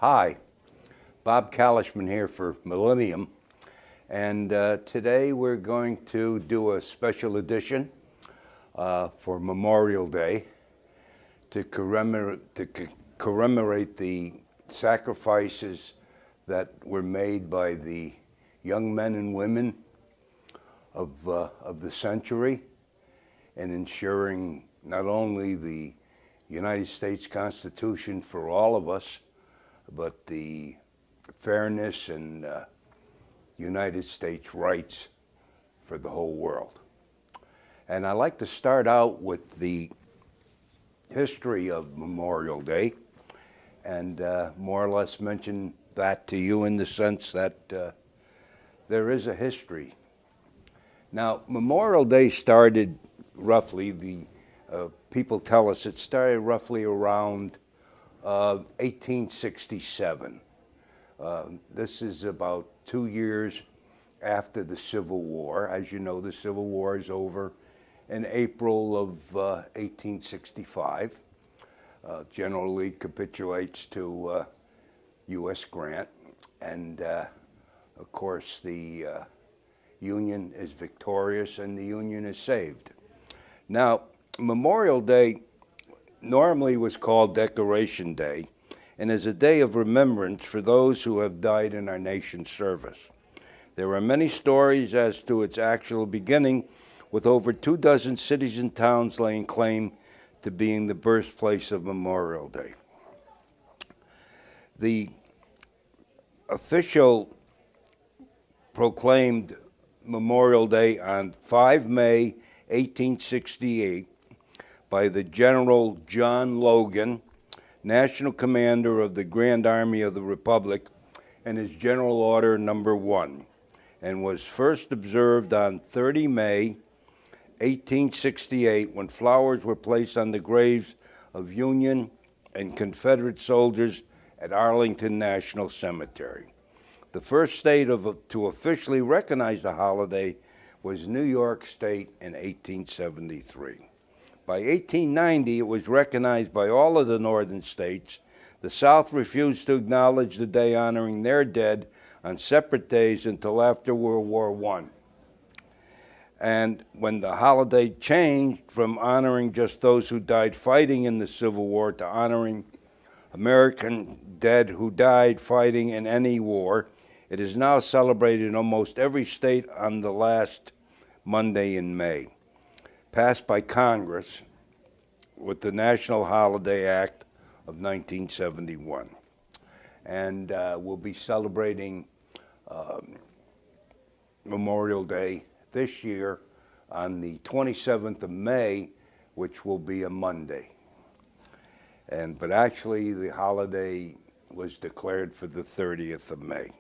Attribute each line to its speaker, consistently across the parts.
Speaker 1: Hi, Bob Kalechman here for Millennium, and today we're going to do a special edition for Memorial Day to commemorate the sacrifices that were made by the young men and women of the century in ensuring not only the United States Constitution for all of us, but the fairness and United States rights for the whole world. And I'd like to start out with the history of Memorial Day and more or less mention that to you in the sense that there is a history. Now, Memorial Day started roughly, people tell us it started roughly around 1867. This is about 2 years after the Civil War. As you know, the Civil War is over in April of 1865. General Lee capitulates to U.S. Grant, and of course the Union is victorious and the Union is saved. Now, Memorial Day normally was called Decoration Day and is a day of remembrance for those who have died in our nation's service. There are many stories as to its actual beginning, with over 24 cities and towns laying claim to being the birthplace of Memorial Day. The official proclaimed Memorial Day on 5 May 1868 by the General John Logan, National Commander of the Grand Army of the Republic, and his General Order Number 1, and was first observed on 30 May 1868 when flowers were placed on the graves of Union and Confederate soldiers at Arlington National Cemetery. The first state to officially recognize the holiday was New York State in 1873. By 1890, it was recognized by all of the northern states. The South refused to acknowledge the day honoring their dead on separate days until after World War I. And when the holiday changed from honoring just those who died fighting in the Civil War to honoring American dead who died fighting in any war, it is now celebrated in almost every state on the last Monday in May, passed by Congress with the National Holiday Act of 1971. And we'll be celebrating Memorial Day this year on the 27th of May, which will be a Monday. But actually, the holiday was declared for the 30th of May.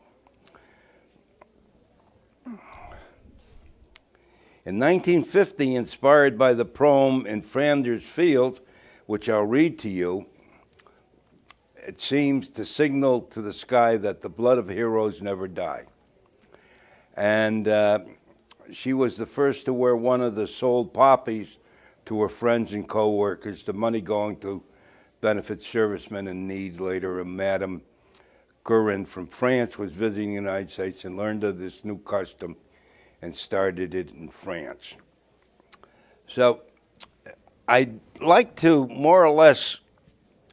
Speaker 1: In 1950, inspired by the poem In Flanders Fields, which I'll read to you, it seems to signal to the sky that the blood of heroes never die. And she was the first to wear one of the sold poppies to her friends and co-workers, the money going to benefit servicemen in need. Later, Madame Guerin from France was visiting the United States and learned of this new custom and started it in France. So I'd like to more or less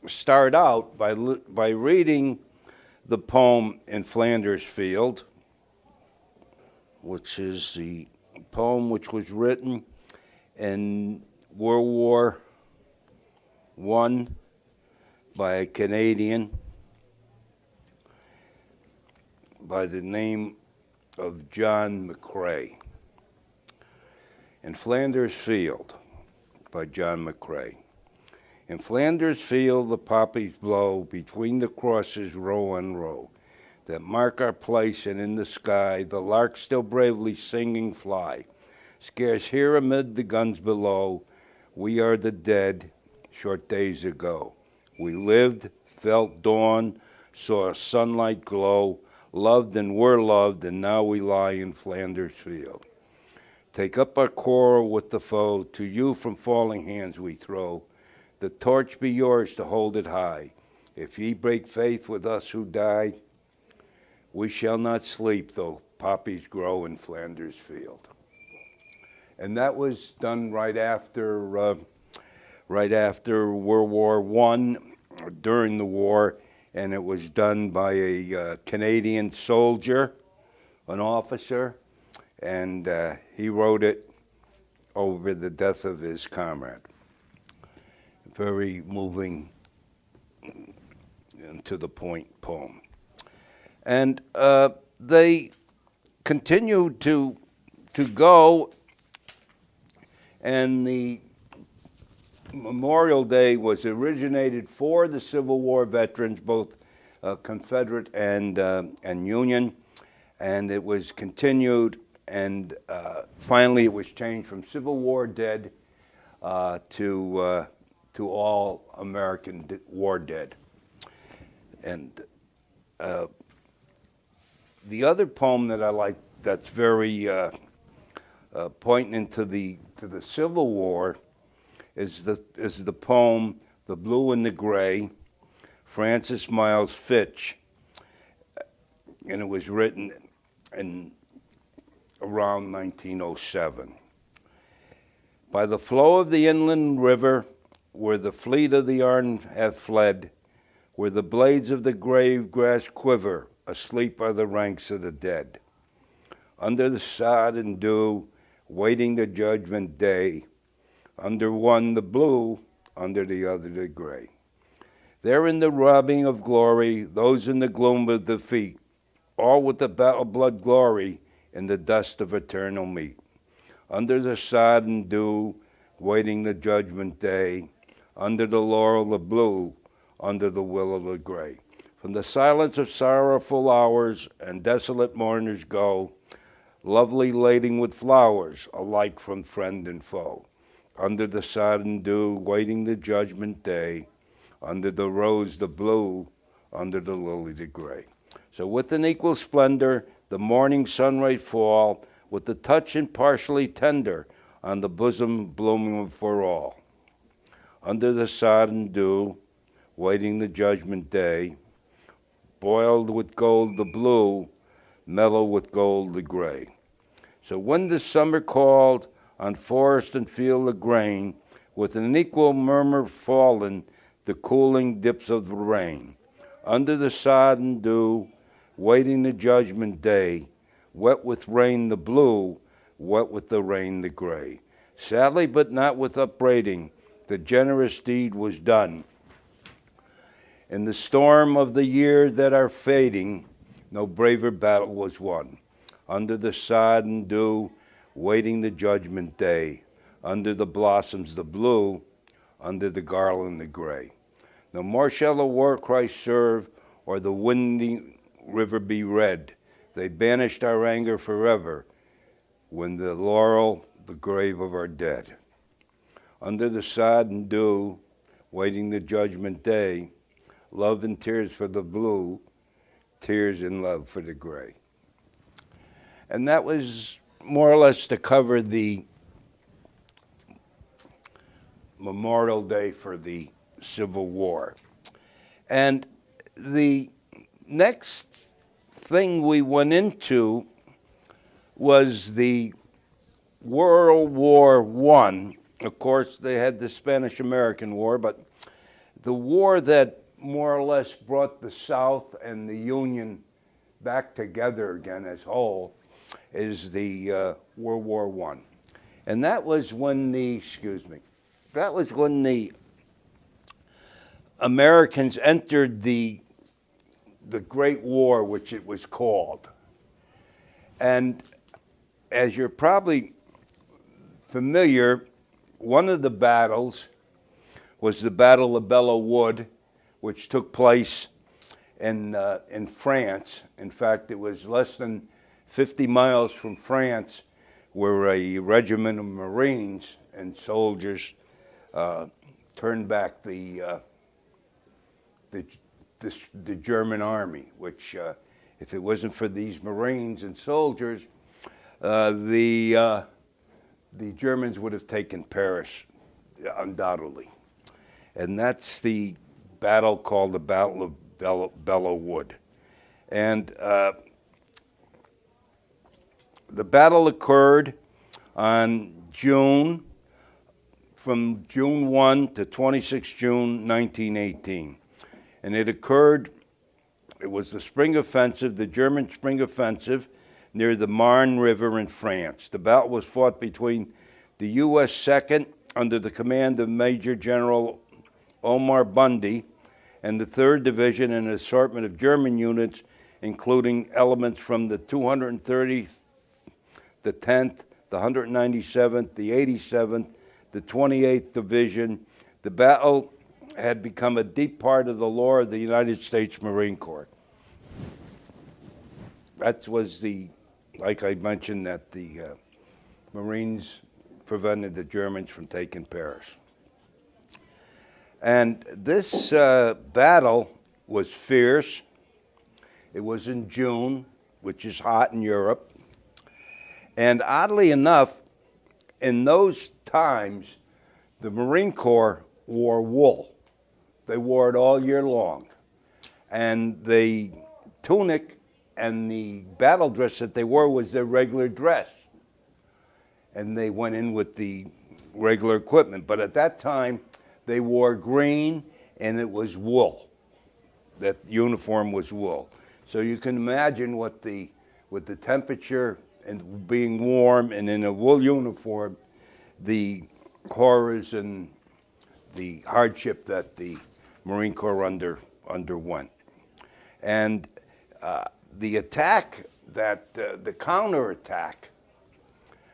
Speaker 1: start out by reading the poem In Flanders Field, which is the poem which was written in World War I by a Canadian by the name of John McCrae. In Flanders Field by John McCrae. In Flanders Field the poppies blow between the crosses row on row that mark our place, and in the sky the larks still bravely singing fly. Scarce here amid the guns below, we are the dead short days ago. We lived, felt dawn, saw sunlight glow, loved and were loved, and now we lie in Flanders Field. Take up our quarrel with the foe, to you from falling hands we throw. The torch be yours to hold it high. If ye break faith with us who died, we shall not sleep, though poppies grow in Flanders field. And that was done right after World War I, during the war, and it was done by a Canadian soldier, an officer, and he wrote it over the death of his comrade. Very moving and to the point poem. And they continued to go, and the Memorial Day was originated for the Civil War veterans, both Confederate and Union, and it was continued, and finally it was changed from Civil War dead to all American war dead. And the other poem that I like that's very pointing to the Civil War is the poem "The Blue and the Gray," Francis Miles Fitch, and it was written in around 1907. By the flow of the inland river, where the fleet of the Arn have fled, where the blades of the grave grass quiver, asleep are the ranks of the dead. Under the sod and dew, waiting the judgment day, under one the blue, under the other the gray. There in the robbing of glory, those in the gloom of defeat, all with the battle blood glory in the dust of eternal meat. Under the sod and dew, waiting the judgment day, under the laurel the blue, under the willow the gray. From the silence of sorrowful hours and desolate mourners go, lovely laden with flowers, alike from friend and foe. Under the sod and dew, waiting the judgment day, under the rose the blue, under the lily the gray. So with an equal splendor, the morning sunrise fall, with the touch impartially tender, on the bosom blooming for all. Under the sod and dew, waiting the judgment day, boiled with gold the blue, mellow with gold the gray. So when the summer called on forest and field the grain, with an equal murmur fallen, the cooling dips of the rain. Under the sod and dew, waiting the judgment day, wet with rain the blue, wet with the rain the gray. Sadly, but not with upbraiding, the generous deed was done. In the storm of the years that are fading, no braver battle was won. Under the sod and dew, waiting the judgment day, under the blossoms the blue, under the garland the gray. No more shall the war cry serve, or the windy river be red. They banished our anger forever, when the laurel, the grave of our dead. Under the sod and dew, waiting the judgment day, love and tears for the blue, tears and love for the gray. And that was more or less to cover the Memorial Day for the Civil War. And the next thing we went into was the World War I. Of course, they had the Spanish-American War, but the war that more or less brought the South and the Union back together again as whole is the World War I. And that was when the Americans entered the Great War, which it was called. And as you're probably familiar, one of the battles was the Battle of Belleau Wood, which took place in France. In fact, it was less than 50 miles from France, where a regiment of Marines and soldiers turned back the German army, which, if it wasn't for these Marines and soldiers, the Germans would have taken Paris, undoubtedly. And that's the battle called the Battle of Belleau Wood. And the battle occurred on from June 1 to 26 June 1918. And it was the spring offensive, the German spring offensive, near the Marne River in France. The battle was fought between the U.S. 2nd, under the command of Major General Omar Bundy, and the 3rd Division, and an assortment of German units, including elements from the 230th, the 10th, the 197th, the 87th, the 28th Division. The battle had become a deep part of the lore of the United States Marine Corps. That was like I mentioned, that the Marines prevented the Germans from taking Paris. And this battle was fierce. It was in June, which is hot in Europe. And oddly enough, in those times, the Marine Corps wore wool. They wore it all year long. And the tunic and the battle dress that they wore was their regular dress. And they went in with the regular equipment. But at that time, they wore green, and it was wool. That uniform was wool. So you can imagine with the temperature and being warm and in a wool uniform, the horrors and the hardship that the Marine Corps underwent. And the attack, the counterattack,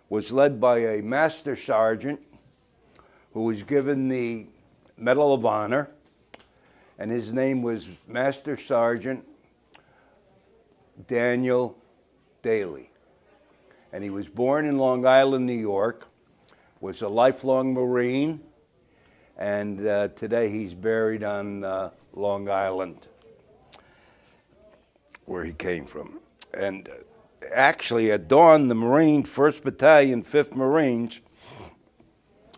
Speaker 1: was led by a master sergeant who was given the Medal of Honor, and his name was Master Sergeant Daniel Daly. And he was born in Long Island, New York, was a lifelong Marine, and today he's buried on Long Island, where he came from. And actually, at dawn, the Marine 1st Battalion, 5th Marines,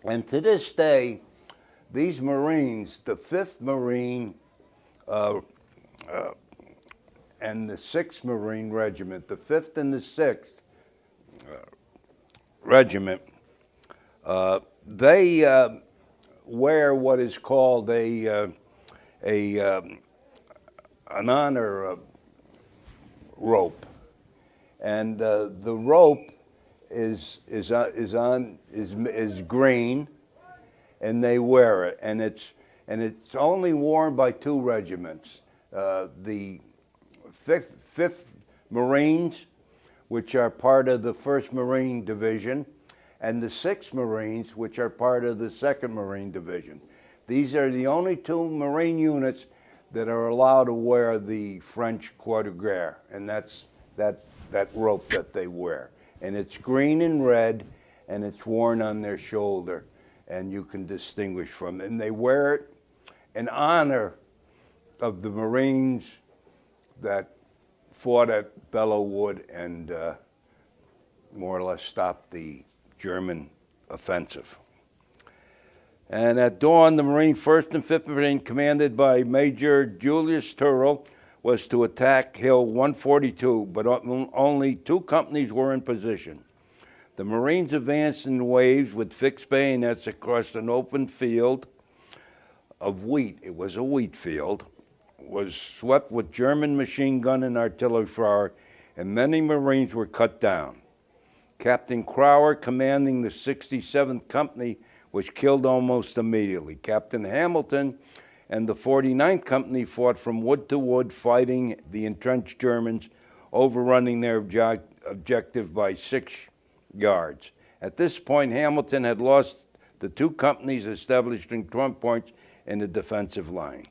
Speaker 1: and to this day, these Marines, the 5th Marine and the 6th Marine Regiment, the 5th and the 6th Regiment, they wear what is called an honor rope, and the rope is green, and they wear it, and it's only worn by 2 regiments, the 5th Marines, which are part of the 1st Marine Division, and the 6th Marines, which are part of the 2nd Marine Division. These are the only 2 Marine units that are allowed to wear the French croix de guerre, and that's that rope that they wear. And it's green and red, and it's worn on their shoulder, and you can distinguish from it. And they wear it in honor of the Marines that fought at Belleau Wood and more or less stopped the German offensive. And at dawn, the Marine 1st and 5th Marine, commanded by Major Julius Turrell, was to attack Hill 142, but only 2 companies were in position. The Marines advanced in waves with fixed bayonets across an open field of wheat. It was a wheat field. Was swept with German machine gun and artillery fire, and many Marines were cut down. Captain Crower, commanding the 67th Company, was killed almost immediately. Captain Hamilton and the 49th Company fought from wood to wood, fighting the entrenched Germans, overrunning their objective by 6 yards. At this point, Hamilton had lost the 2 companies established in trunk points in the defensive line.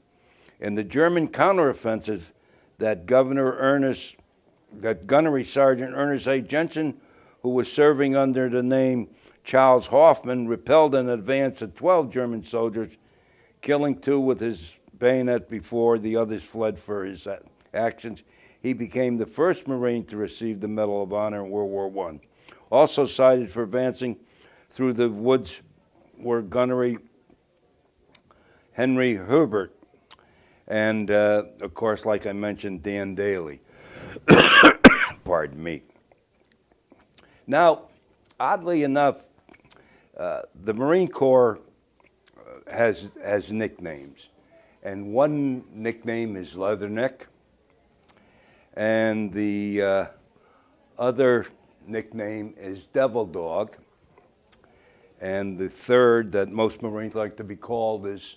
Speaker 1: In the German counteroffensive, that Gunnery Sergeant Ernest A. Jensen, who was serving under the name Charles Hoffman, repelled an advance of 12 German soldiers, killing 2 with his bayonet before the others fled for his actions. He became the 1st Marine to receive the Medal of Honor in World War I. Also cited for advancing through the woods were Gunnery Henry Herbert. and of course, like I mentioned, Dan Daly. Pardon me. Now, oddly enough, the Marine Corps has nicknames, and one nickname is Leatherneck, and the other nickname is Devil Dog, and the third that most Marines like to be called is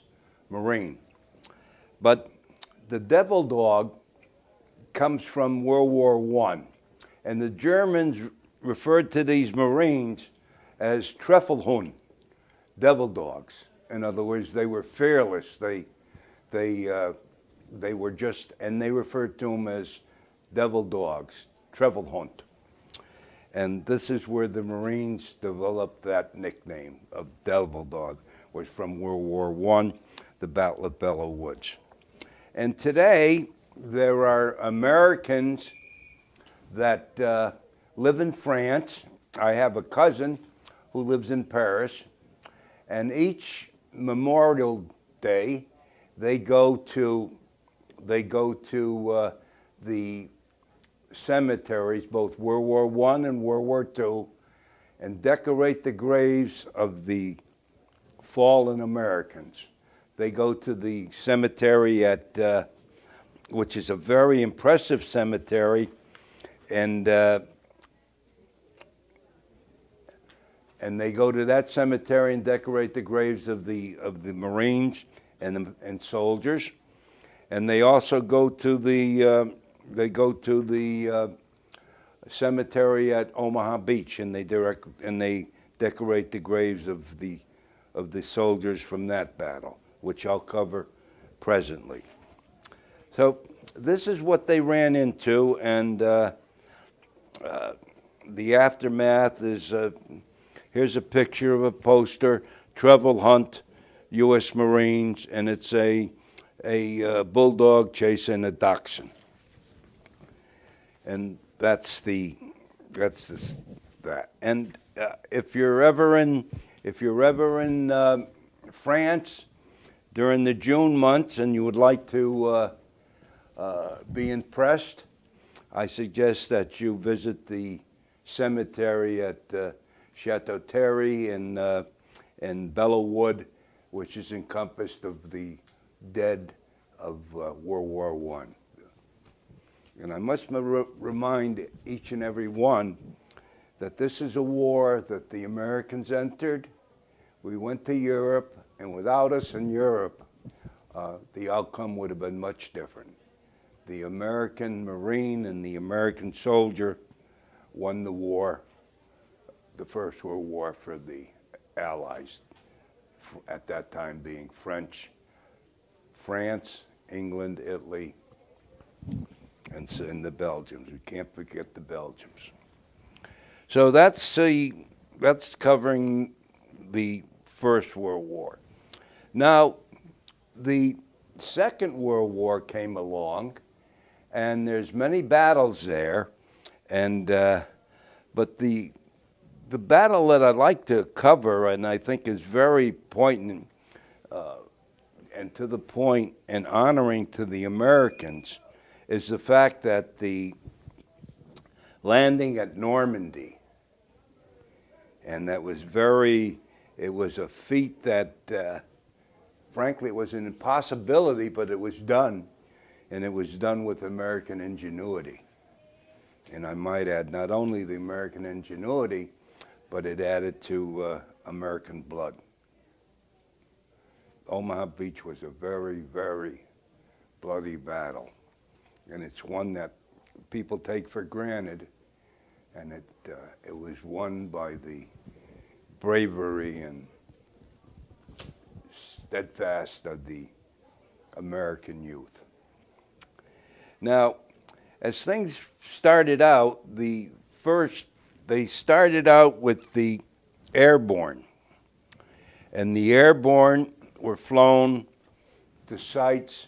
Speaker 1: Marine. But the Devil Dog comes from World War I, and the Germans referred to these Marines as Treffelhund, devil dogs. In other words, they were fearless. They were just, and they referred to them as devil dogs, Treffelhund. And this is where the Marines developed that nickname of Devil Dog, was from World War I, the Battle of Belleau Woods. And today, there are Americans that live in France. I have a cousin who lives in Paris, and each Memorial Day, they go to the cemeteries, both World War I and World War II, and decorate the graves of the fallen Americans. They go to the cemetery at, which is a very impressive cemetery, and they go to that cemetery and decorate the graves of the Marines and soldiers, and they also go to the cemetery at Omaha Beach, and they decorate the graves of the soldiers from that battle, which I'll cover presently. So this is what they ran into, and the aftermath is, here's a picture of a poster, Treffelhund, U.S. Marines, and it's a bulldog chasing a dachshund. And that's that. And if you're ever in France during the June months and you would like to be impressed, I suggest that you visit the cemetery at Chateau Thierry in Belleau Wood, which is encompassed of the dead of World War I. And I must remind each and every one that this is a war that the Americans entered. We went to Europe, and without us in Europe, the outcome would have been much different. The American Marine and the American soldier won the war, the First World War, for the Allies, at that time being France, England, Italy, and the Belgians. We can't forget the Belgians. So that's covering the First World War. Now, the Second World War came along, and there's many battles there, and but the battle that I'd like to cover, and I think is very poignant and to the point and honoring to the Americans, is the fact that the landing at Normandy, and that was it was a feat that, frankly, it was an impossibility, but it was done, and it was done with American ingenuity. And I might add, not only the American ingenuity, but it added to American blood. Omaha Beach was a very, very bloody battle. And it's one that people take for granted, and it was won by the bravery and steadfast of the American youth. Now, as things started out, they started out with the airborne, and the airborne were flown to sites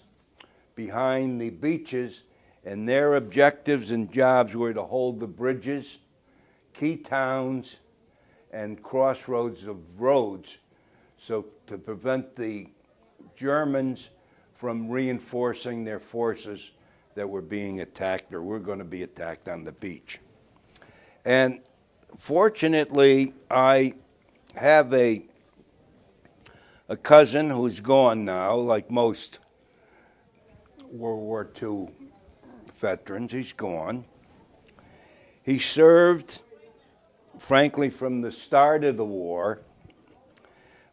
Speaker 1: behind the beaches, and their objectives and jobs were to hold the bridges, key towns, and crossroads of roads, so to prevent the Germans from reinforcing their forces that were being attacked or were going to be attacked on the beach. And fortunately, I have a cousin who's gone now, like most World War II veterans. He's gone. He served, frankly, from the start of the war,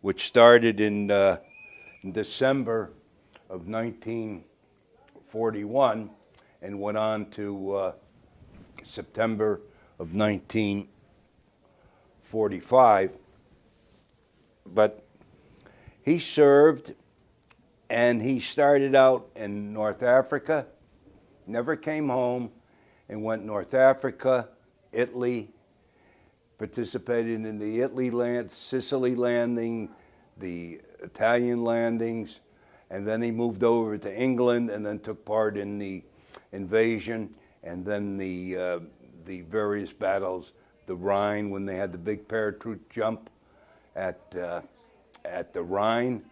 Speaker 1: which started in December of 1941 and went on to September of 1945. But he served, and he started out in North Africa, never came home, and went North Africa, Italy, participated in the Sicily landing, the Italian landings, and then he moved over to England and then took part in the invasion and then the various battles, the Rhine, when they had the big parachute jump at the Rhine,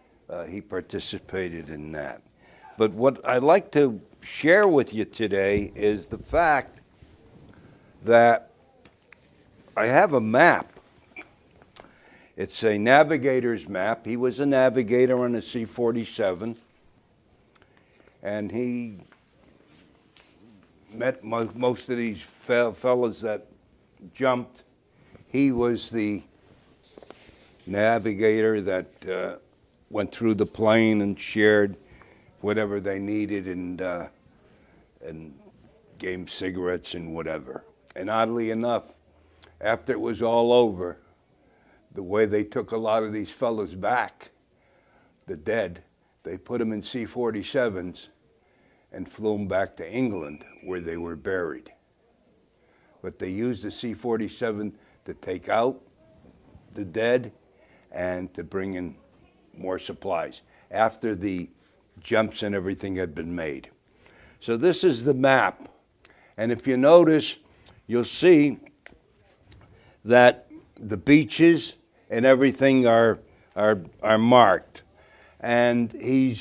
Speaker 1: he participated in that. But what I'd like to share with you today is the fact that I have a map. It's a navigator's map. He was a navigator on a C-47, and he met most of these fellas that jumped. He was the navigator that went through the plane and shared whatever they needed and gave them cigarettes and whatever. And oddly enough, after it was all over, the way they took a lot of these fellas back, the dead, they put them in C-47s and flew them back to England where they were buried. But they used the C-47 to take out the dead and to bring in more supplies after the jumps and everything had been made. So this is the map. And if you notice, you'll see that the beaches and everything are marked. And he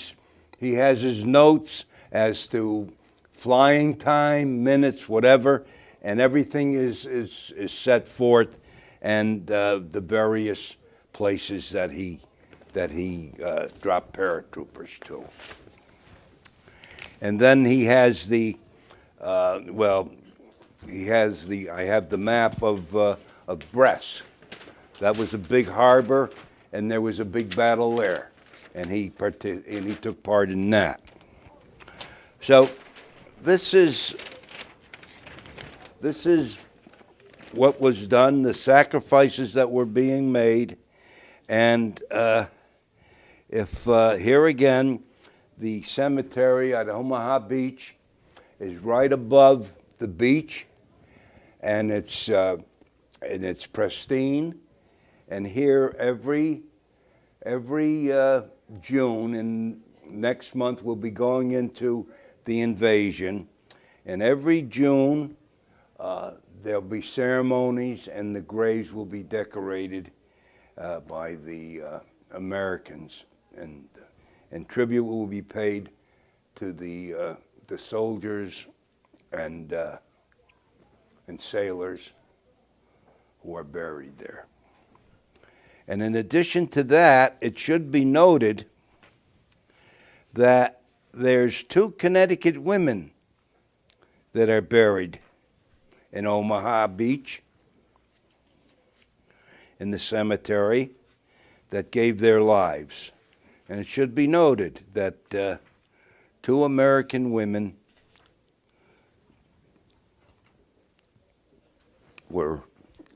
Speaker 1: has his notes as to flying time, minutes, whatever, and everything is set forth, and the various places that he dropped paratroopers to. And then he has I have the map of Brest. That was a big harbor, and there was a big battle there, and he took part in that. So this is what was done, the sacrifices that were being made, and here again, the cemetery at Omaha Beach is right above the beach, and it's pristine. And here every June, and next month we'll be going into the invasion, and every June there'll be ceremonies, and the graves will be decorated by the Americans, and tribute will be paid to the soldiers and sailors who are buried there. And in addition to that, it should be noted that there's 2 Connecticut women that are buried in Omaha Beach in the cemetery that gave their lives. And it should be noted that 2 American women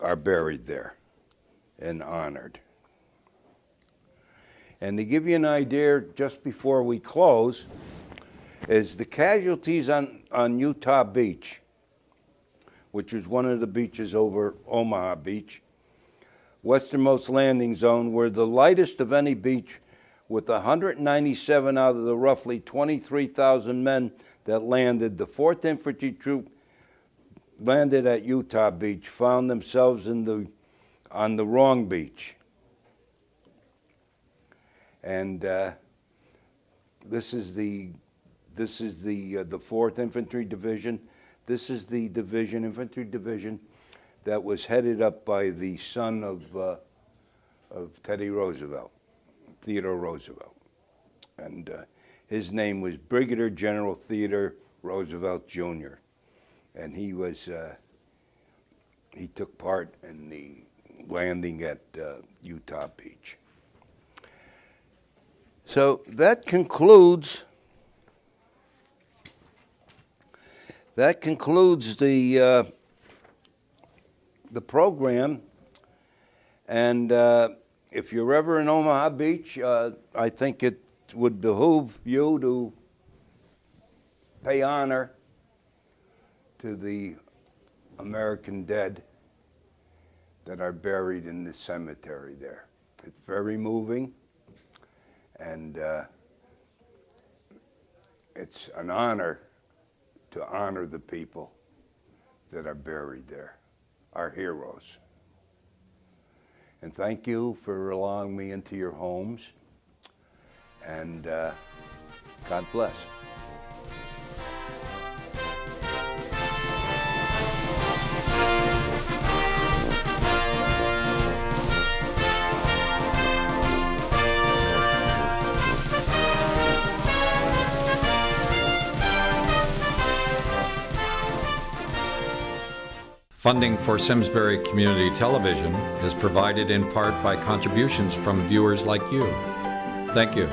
Speaker 1: are buried there and honored. And to give you an idea, just before we close, is the casualties on Utah Beach, which is one of the beaches over Omaha Beach, westernmost landing zone, were the lightest of any beach, with 197 out of the roughly 23,000 men that landed. The 4th Infantry Troop landed at Utah Beach, found themselves on the wrong beach. And This is the 4th Infantry Division. This is the division, infantry division, that was headed up by the son of Teddy Roosevelt, Theodore Roosevelt, and his name was Brigadier General Theodore Roosevelt Jr. And he took part in the landing at Utah Beach. So that concludes the program. And if you're ever in Omaha Beach, I think it would behoove you to pay honor to the American dead that are buried in the cemetery there. It's very moving, and it's an honor to honor the people that are buried there, our heroes. And thank you for allowing me into your homes, and God bless.
Speaker 2: Funding for Simsbury Community Television is provided in part by contributions from viewers like you. Thank you.